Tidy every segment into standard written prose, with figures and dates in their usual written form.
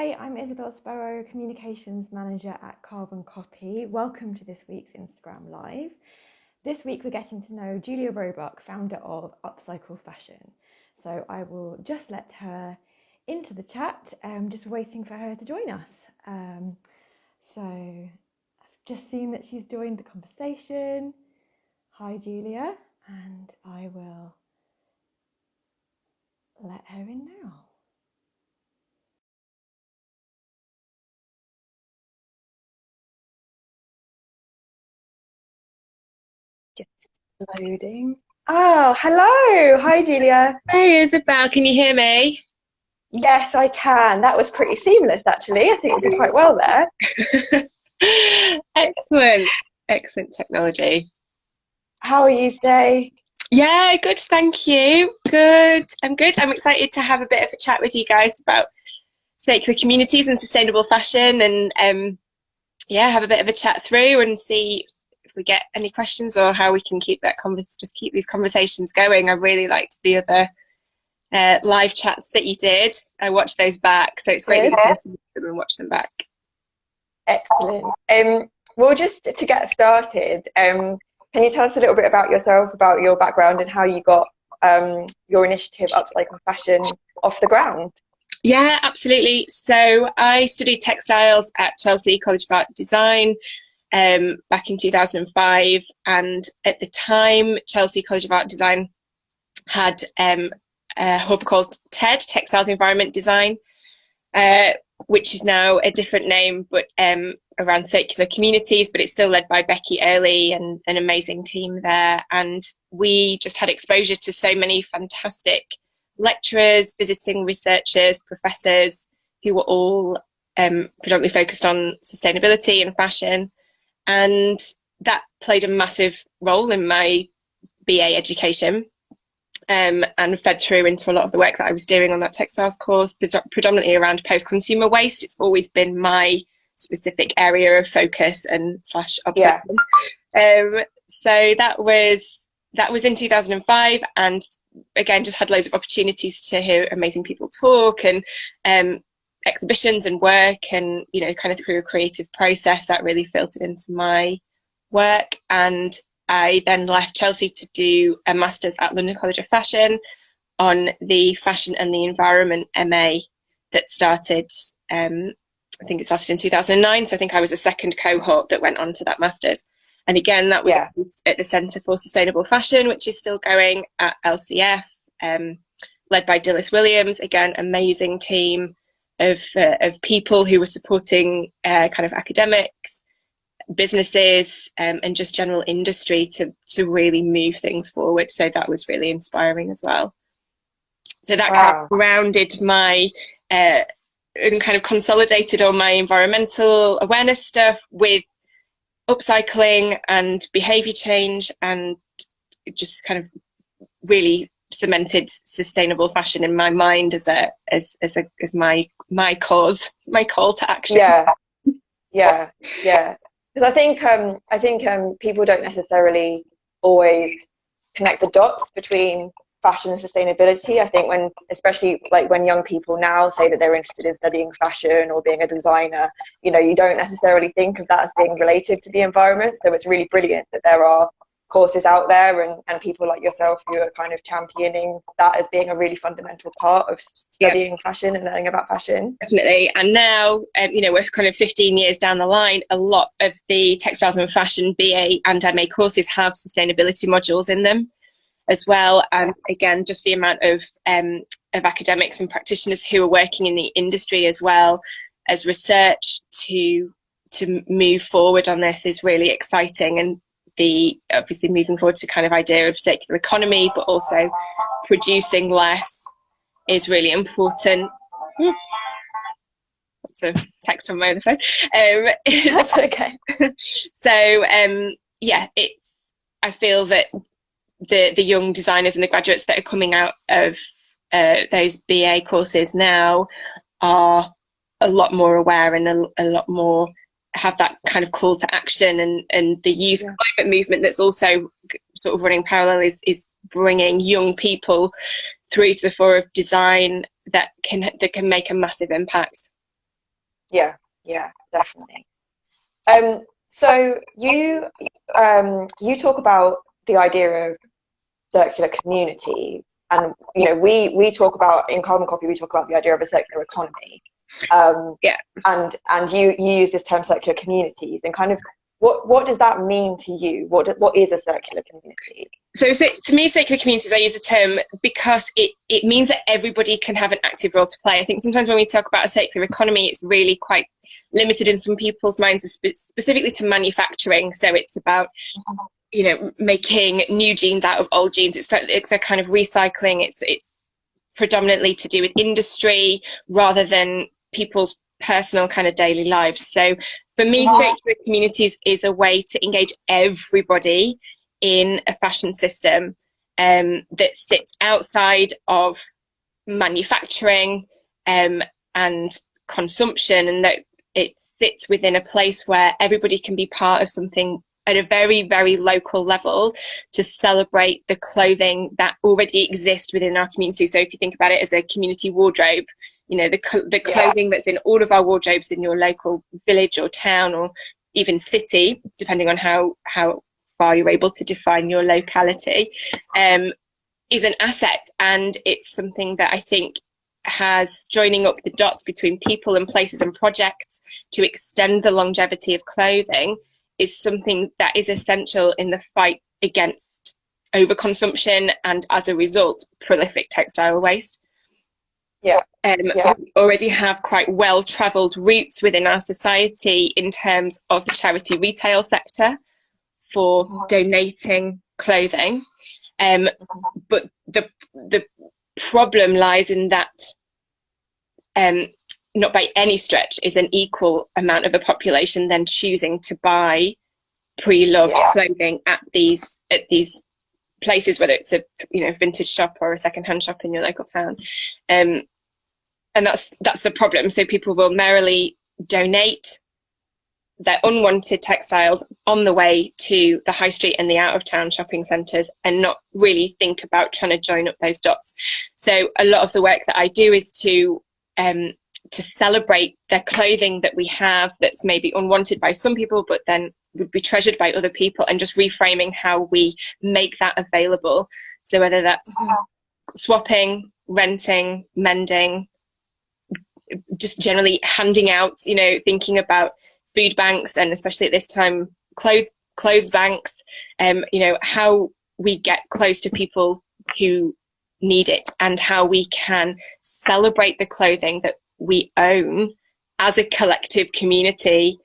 Hi, I'm Isabel Sparrow, Communications Manager at Carbon Copy. Welcome to this week's Instagram Live. This week we're getting to know Julia Roebuck, founder of Upcycle Fashion. So I will just let her into the chat, just waiting for her to join us. So I've just seen that she's joined the conversation. Hi, Julia, and I will let her in now. Just loading. Oh, hello. Hi, Julia. Hey Isabel, can you hear me? Yes, I can. That was pretty seamless, actually. I think you did quite well there. Excellent, excellent technology. How are you today? Yeah, good, thank you. Good, I'm good. I'm excited to have a bit of a chat with you guys about circular communities and sustainable fashion, and yeah, have a bit of a chat through and see if we get any questions or how we can keep that just keep these conversations going. I really liked the other live chats that you did. I watched those back, so it's great that Good. you can listen to them and watch them back. Excellent. Well, just to get started, can you tell us a little bit about yourself, about your background, and how you got your initiative, Upcycle Fashion, off the ground? Yeah, absolutely. So I studied textiles at Chelsea College of Art and Design back in 2005. And at the time, Chelsea College of Art and Design had a hub called TED, Textiles Environment Design, which is now a different name, but around circular communities, but it's still led by Becky Early and an amazing team there. And we just had exposure to so many fantastic lecturers, visiting researchers, professors who were all predominantly focused on sustainability and fashion. And that played a massive role in my BA education. And fed through into a lot of the work that I was doing on that textiles course, predominantly around post-consumer waste. It's always been my specific area of focus and slash obsession. So that was in 2005, and again just had loads of opportunities to hear amazing people talk and exhibitions and work, and kind of through a creative process that really filtered into my work. And I then left Chelsea to do a master's at London College of Fashion on the Fashion and the Environment MA that started, I think it started in 2009. So I think I was the second cohort that went on to that master's. And again, that was at the Centre for Sustainable Fashion, which is still going at LCF, led by Dilys Williams. Again, amazing team of people who were supporting kind of academics, businesses, and just general industry to really move things forward. So that was really inspiring as well. So that kind of grounded my and kind of consolidated all my environmental awareness stuff with upcycling and behavior change, and just kind of really cemented sustainable fashion in my mind as my cause, my call to action. Yeah. Because I think people don't necessarily always connect the dots between fashion and sustainability. I think especially when young people now say that they're interested in studying fashion or being a designer, you don't necessarily think of that as being related to the environment. So it's really brilliant that there are courses out there and people like yourself who are kind of championing that as being a really fundamental part of studying fashion and learning about fashion. Definitely. And now, we're kind of 15 years down the line, a lot of the textiles and fashion BA and MA courses have sustainability modules in them as well. And again, just the amount of academics and practitioners who are working in the industry as well as research to move forward on this is really exciting. And obviously moving forward to kind of idea of circular economy, but also producing less is really important. That's a text on my other phone. That's okay. So I feel that the young designers and the graduates that are coming out of those BA courses now are a lot more aware and a lot more have that kind of call to action, and the youth climate movement that's also sort of running parallel is bringing young people through to the fore of design that can make a massive impact. Yeah, definitely. So you talk about the idea of circular community, and we talk about, in Carbon Copy, we talk about the idea of a circular economy. um, Yeah. and you use this term circular communities, and kind of what does that mean to you? What is a circular community? So to me, circular communities, I use the term because it means that everybody can have an active role to play. I think sometimes when we talk about a circular economy, it's really quite limited in some people's minds, specifically to manufacturing. So it's about, making new jeans out of old jeans. It's the kind of recycling. It's predominantly to do with industry rather than people's personal kind of daily lives. So for me, circular communities is a way to engage everybody in a fashion system that sits outside of manufacturing and consumption, and that it sits within a place where everybody can be part of something at a very, very local level to celebrate the clothing that already exists within our community. So if you think about it as a community wardrobe, the clothing that's in all of our wardrobes in your local village or town or even city, depending on how far you're able to define your locality, is an asset. And it's something that I think has joining up the dots between people and places and projects to extend the longevity of clothing is something that is essential in the fight against overconsumption and, as a result, prolific textile waste. We already have quite well-travelled routes within our society in terms of the charity retail sector for donating clothing. But the problem lies in that not by any stretch is an equal amount of the population then choosing to buy pre-loved clothing at these places, whether it's a vintage shop or a second-hand shop in your local town, and that's the problem. So people will merrily donate their unwanted textiles on the way to the high street and the out-of-town shopping centres and not really think about trying to join up those dots. So a lot of the work that I do is to celebrate the clothing that we have that's maybe unwanted by some people but then would be treasured by other people, and just reframing how we make that available. So whether that's swapping, renting, mending, just generally handing out, thinking about food banks, and especially at this time, clothes banks, how we get close to people who need it and how we can celebrate the clothing that we own as a collective community,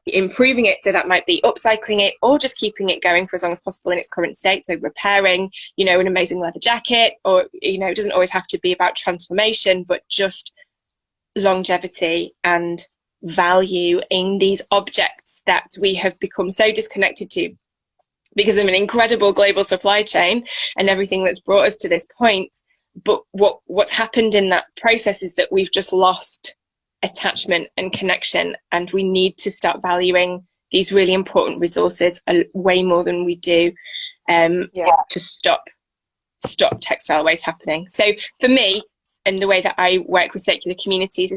improving it. So that might be upcycling it or just keeping it going for as long as possible in its current state. So repairing, an amazing leather jacket, or, it doesn't always have to be about transformation, but just longevity and value in these objects that we have become so disconnected to because of an incredible global supply chain and everything that's brought us to this point. But what's happened in that process is that we've just lost attachment and connection, and we need to start valuing these really important resources way more than we do to stop textile waste happening. So for me, and the way that I work with circular communities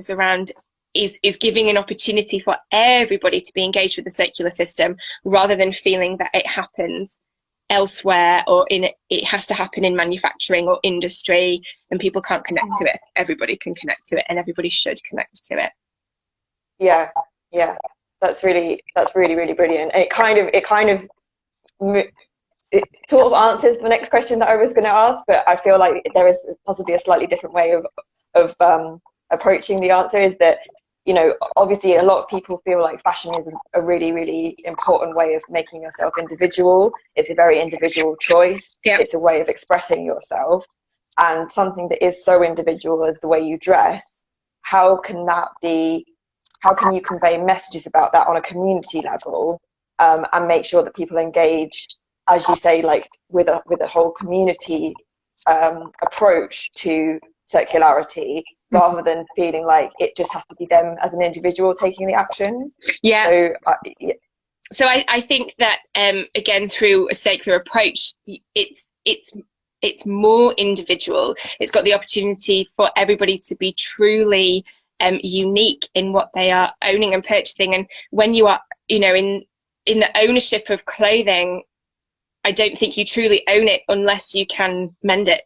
is giving an opportunity for everybody to be engaged with the circular system, rather than feeling that it happens elsewhere or it has to happen in manufacturing or industry and people can't connect to it. Everybody can connect to it, and everybody should connect to it. Yeah, that's really brilliant. And it sort of answers the next question that I was going to ask, but I feel like there is possibly a slightly different way of approaching the answer. Is that, obviously a lot of people feel like fashion is a really, really important way of making yourself individual. It's a very individual choice. It's a way of expressing yourself, and something that is so individual as the way you dress. How can you convey messages about that on a community level, and make sure that people engage, as you say, like with a whole community approach to circularity, rather than feeling like it just has to be them as an individual taking the actions. So I think that again, through a circular approach, it's more individual. It's got the opportunity for everybody to be truly unique in what they are owning and purchasing. And when you are, you know, in the ownership of clothing, I don't think you truly own it unless you can mend it,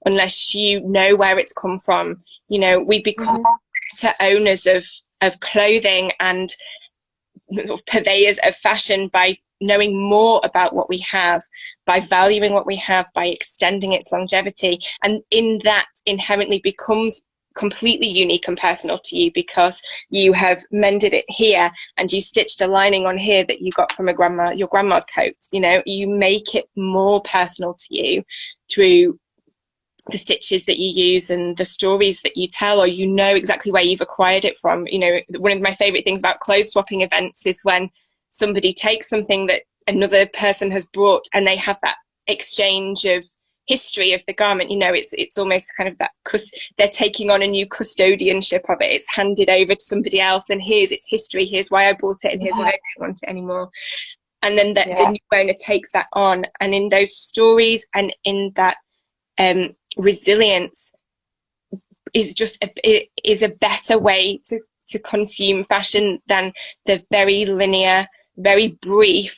unless you know where it's come from. You know, we become better owners of clothing and purveyors of fashion by knowing more about what we have, by valuing what we have, by extending its longevity. And in that inherently becomes completely unique and personal to you, because you have mended it here and you stitched a lining on here that you got from your grandma's coat. You know, you make it more personal to you through the stitches that you use and the stories that you tell, or you know exactly where you've acquired it from. You know, one of my favorite things about clothes swapping events is when somebody takes something that another person has brought and they have that exchange of history of the garment. You know, it's almost kind of that, because they're taking on a new custodianship of it. It's handed over to somebody else, and here's its history, here's why I bought it, and here's why I don't want it anymore. And then the new owner takes that on, and in those stories and in that resilience is just is a better way to consume fashion than the very linear, very brief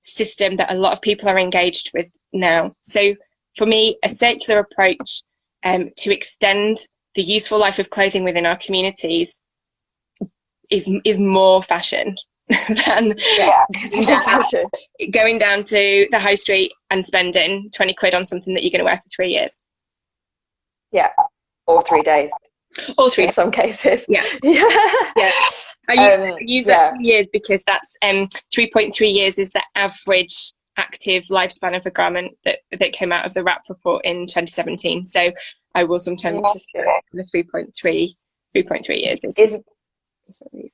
system that a lot of people are engaged with now. So for me, a circular approach to extend the useful life of clothing within our communities is more fashion than going down to the high street and spending 20 quid on something that you're going to wear for 3 years. Yeah, or 3 days. Or 3 in some cases. Yeah. I use that 3 years because that's 3.3 years is the average active lifespan of a garment that came out of the WRAP report in 2017. So I will sometimes the 3.3 years is.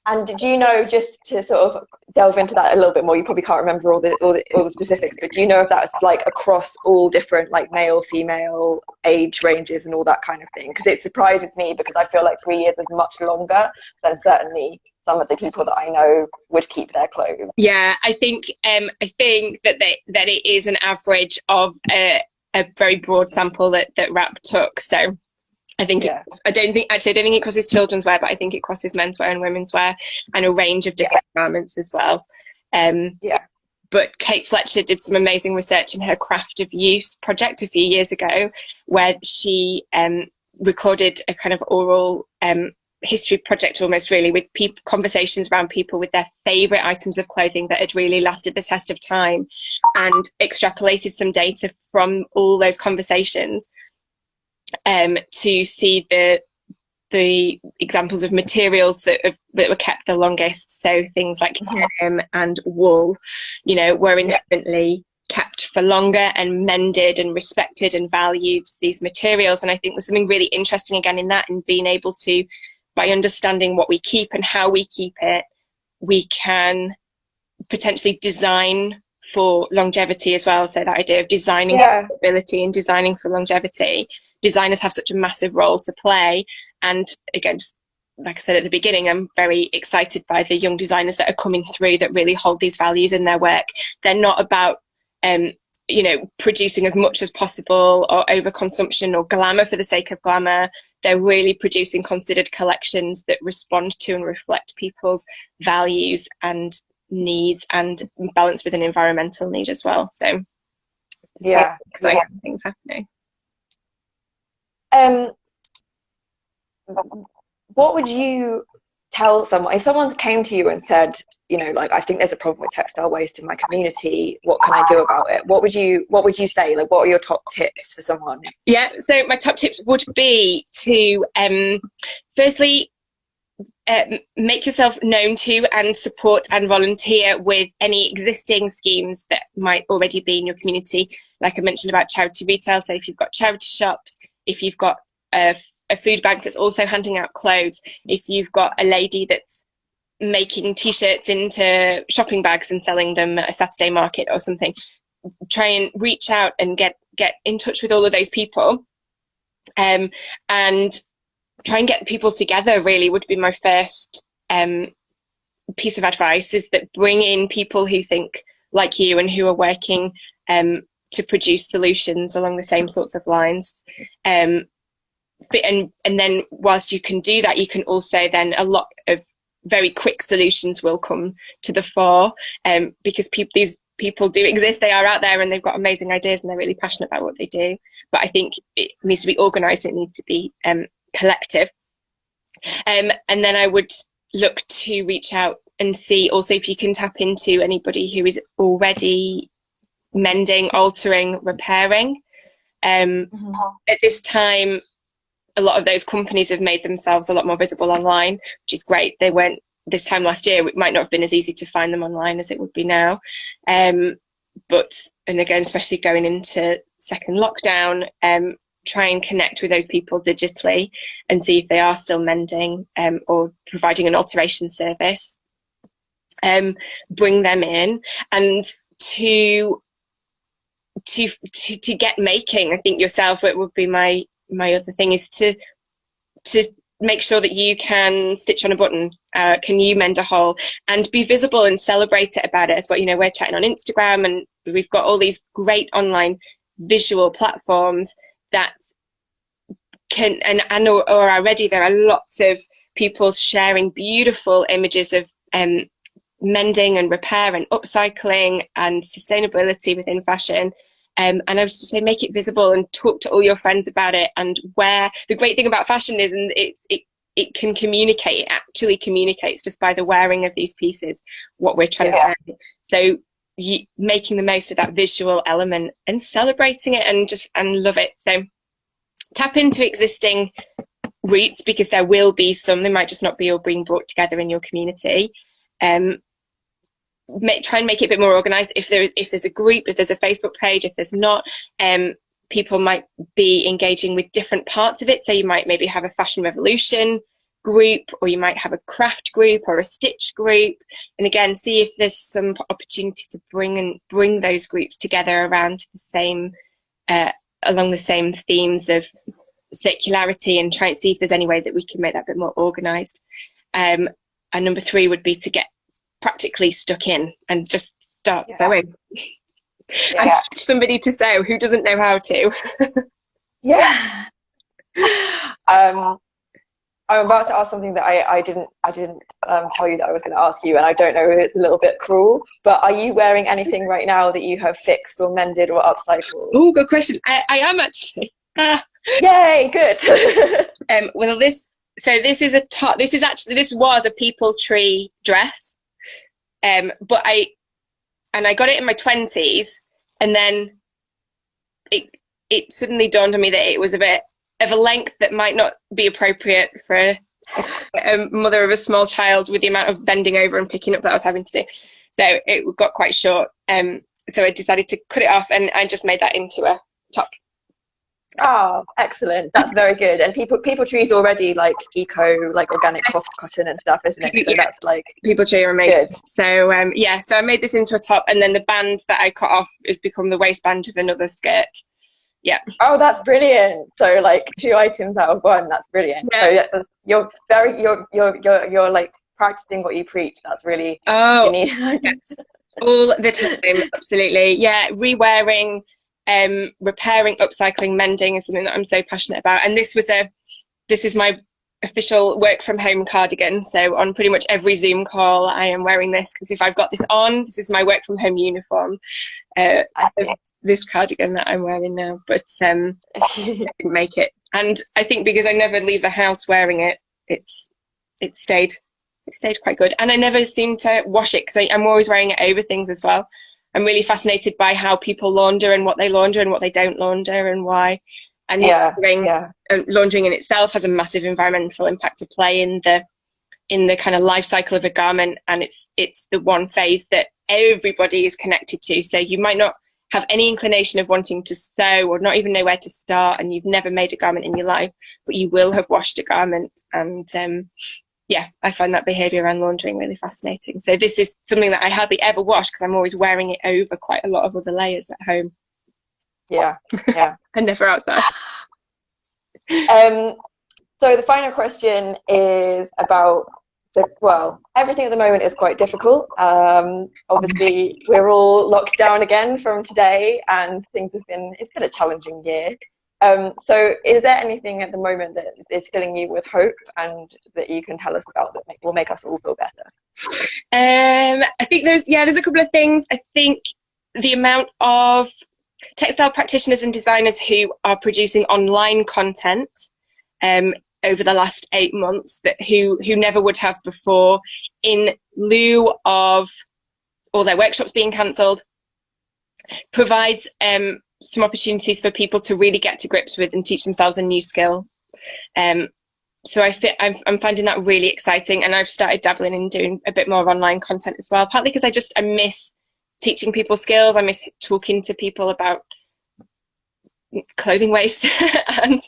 And did you know, just to sort of delve into that a little bit more, you probably can't remember all the specifics, but do you know if that's like across all different like male, female age ranges and all that kind of thing? Because it surprises me, because I feel like 3 years is much longer than certainly some of the people that I know would keep their clothes. Yeah, I think that it is an average of a very broad sample that WRAP took. So I think I don't think it crosses children's wear, but I think it crosses menswear and women's wear and a range of different garments as well. But Kate Fletcher did some amazing research in her Craft of Use project a few years ago, where she recorded a kind of oral history project almost, really, with conversations around people with their favourite items of clothing that had really lasted the test of time, and extrapolated some data from all those conversations to see the examples of materials that were kept the longest. So things like denim and wool, you know, were inherently kept for longer and mended and respected and valued, these materials. And I think there's something really interesting again in that, and being able to, by understanding what we keep and how we keep it, we can potentially design for longevity as well. So that idea of designing for ability and designing for longevity. Designers have such a massive role to play. And again, just like I said at the beginning, I'm very excited by the young designers that are coming through that really hold these values in their work. They're not about, producing as much as possible or overconsumption or glamour for the sake of glamour. They're really producing considered collections that respond to and reflect people's values and needs, and balance with an environmental need as well. So exciting things happening. What would you tell someone if someone came to you and said, you know, like, I think there's a problem with textile waste in my community, what can I do about it? What would you say? Like, what are your top tips for someone? So my top tips would be to firstly make yourself known to and support and volunteer with any existing schemes that might already be in your community. Like I mentioned about charity retail, so if you've got charity shops, if you've got a food bank that's also handing out clothes, if you've got a lady that's making t-shirts into shopping bags and selling them at a Saturday market or something, try and reach out and get in touch with all of those people, and try and get people together, really, would be my first piece of advice, is that bring in people who think like you and who are working to produce solutions along the same sorts of lines. fit, and then whilst you can do that, you can also then, a lot of very quick solutions will come to the fore, because these people do exist, they are out there, and they've got amazing ideas, and they're really passionate about what they do. But I think it needs to be organised, it needs to be collective. And then I would look to reach out and see also if you can tap into anybody who is already mending, altering, repairing. Mm-hmm. At this time, a lot of those companies have made themselves a lot more visible online, which is great. They weren't this time last year. It might not have been as easy to find them online as it would be now. But, and again, especially going into second lockdown, try and connect with those people digitally and see if they are still mending, or providing an alteration service. Bring them in, and to get making. I think yourself, it would be my other thing, is to make sure that you can stitch on a button, can you mend a hole, and be visible and celebrate it about it as well. You know, we're chatting on Instagram, and we've got all these great online visual platforms that can, and or already there are lots of people sharing beautiful images of mending and repair and upcycling and sustainability within fashion. And I was to say, make it visible and talk to all your friends about it. And where the great thing about fashion is, and it can communicate, it actually communicates just by the wearing of these pieces what we're trying to say. So making the most of that visual element and celebrating it, and love it. So tap into existing routes, because there will be some, they might just not be all being brought together in your community. Try and make it a bit more organized. If there's a group, if there's a Facebook page, if there's not, people might be engaging with different parts of it. So you might maybe have a fashion revolution group, or you might have a craft group or a stitch group. And again, see if there's some opportunity to bring those groups together around the same, along the same themes of circularity, and try and see if there's any way that we can make that a bit more organized. And number 3 would be to get practically stuck in and just start sewing. And teach somebody to sew who doesn't know how to. I'm about to ask something that I didn't tell you that I was going to ask you, and I don't know if it's a little bit cruel, but are you wearing anything right now that you have fixed or mended or upcycled? Oh, good question. I am actually. Yay, good. Well, this is a top. This was a people tree dress, but I got it in my 20s, and then it suddenly dawned on me that it was a bit of a length that might not be appropriate for a mother of a small child, with the amount of bending over and picking up that I was having to do. So it got quite short. So I decided to cut it off, and I just made that into a top. Oh, excellent. That's very good. And people tree is already like eco, like organic cotton and stuff, isn't it? So that's like, people tree are amazing. Good. So so I made this into a top, and then the band that I cut off has become the waistband of another skirt. Yeah. Oh, that's brilliant. So like 2 items out of 1. That's brilliant. Yeah. So you're like practicing what you preach. That's really unique. All the time. Absolutely. Yeah. Rewearing, repairing, upcycling, mending is something that I'm so passionate about. And this is my official work from home cardigan. So on pretty much every Zoom call, I am wearing this, because if I've got this on, this is my work from home uniform. This cardigan that I'm wearing now, but I didn't make it. And I think because I never leave the house wearing it, it stayed quite good. And I never seem to wash it, because I'm always wearing it over things as well. I'm really fascinated by how people launder, and what they launder and what they don't launder, and why. And laundering in itself has a massive environmental impact to play in the kind of life cycle of a garment, and it's the one phase that everybody is connected to. So you might not have any inclination of wanting to sew, or not even know where to start, and you've never made a garment in your life, but you will have washed a garment. And I find that behaviour around laundering really fascinating. So this is something that I hardly ever wash, because I'm always wearing it over quite a lot of other layers at home. Yeah. And never outside. So the final question is about everything at the moment is quite difficult. Obviously, we're all locked down again from today, and it's been a challenging year. So is there anything at the moment that is filling you with hope and that you can tell us about that will make us all feel better? I think there's a couple of things. I think the amount of textile practitioners and designers who are producing online content over the last 8 months who never would have before, in lieu of all their workshops being cancelled, provides some opportunities for people to really get to grips with and teach themselves a new skill. So I'm finding that really exciting, and I've started dabbling in doing a bit more of online content as well, partly because I miss teaching people skills. I miss talking to people about clothing waste and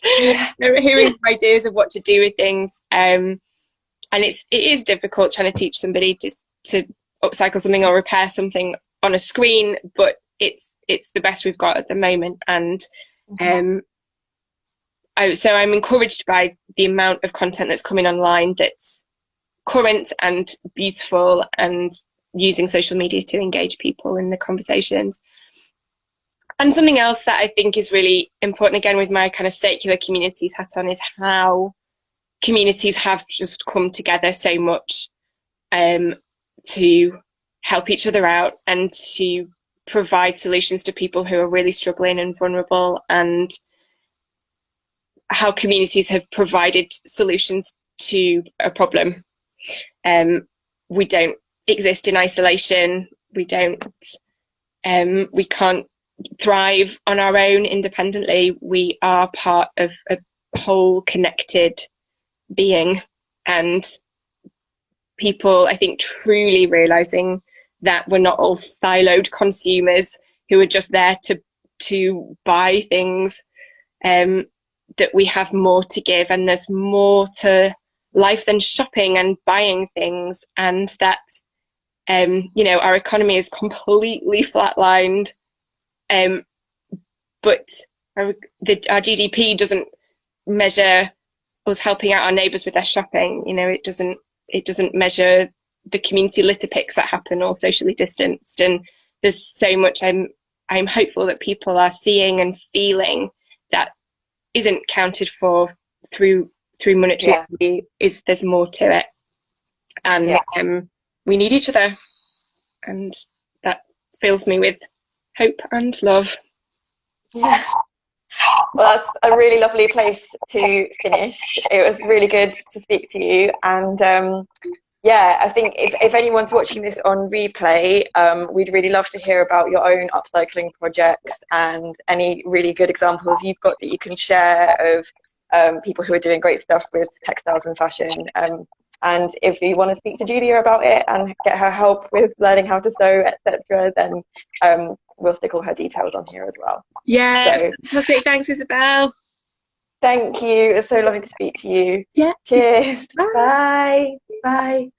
hearing ideas of what to do with things. And it is difficult trying to teach somebody to upcycle something or repair something on a screen, but it's the best we've got at the moment. And so I'm encouraged by the amount of content that's coming online that's current and beautiful, and using social media to engage people in the conversations. And something else that I think is really important, again with my kind of circular communities hat on, is how communities have just come together so much to help each other out and to provide solutions to people who are really struggling and vulnerable, and how communities have provided solutions to a problem. We don't exist in isolation. We can't thrive on our own independently. We are part of a whole connected being, and people, I think, truly realizing that we're not all siloed consumers who are just there to buy things, that we have more to give, and there's more to life than shopping and buying things, and that our economy is completely flatlined, but our GDP doesn't measure us helping out our neighbours with their shopping. It doesn't measure the community litter picks that happen all socially distanced. And there's so much I'm hopeful that people are seeing and feeling that isn't counted for through monetary value. There's more to it, and we need each other, and that fills me with hope and love. Well, that's a really lovely place to finish. It was really good to speak to you, and I think if anyone's watching this on replay, we'd really love to hear about your own upcycling projects and any really good examples you've got that you can share of people who are doing great stuff with textiles and fashion. And if you want to speak to Julia about it and get her help with learning how to sew, etc., then we'll stick all her details on here as well. Yeah, perfect. Thanks, Isabel. Thank you. It was so lovely to speak to you. Yeah. Cheers. Bye. Bye.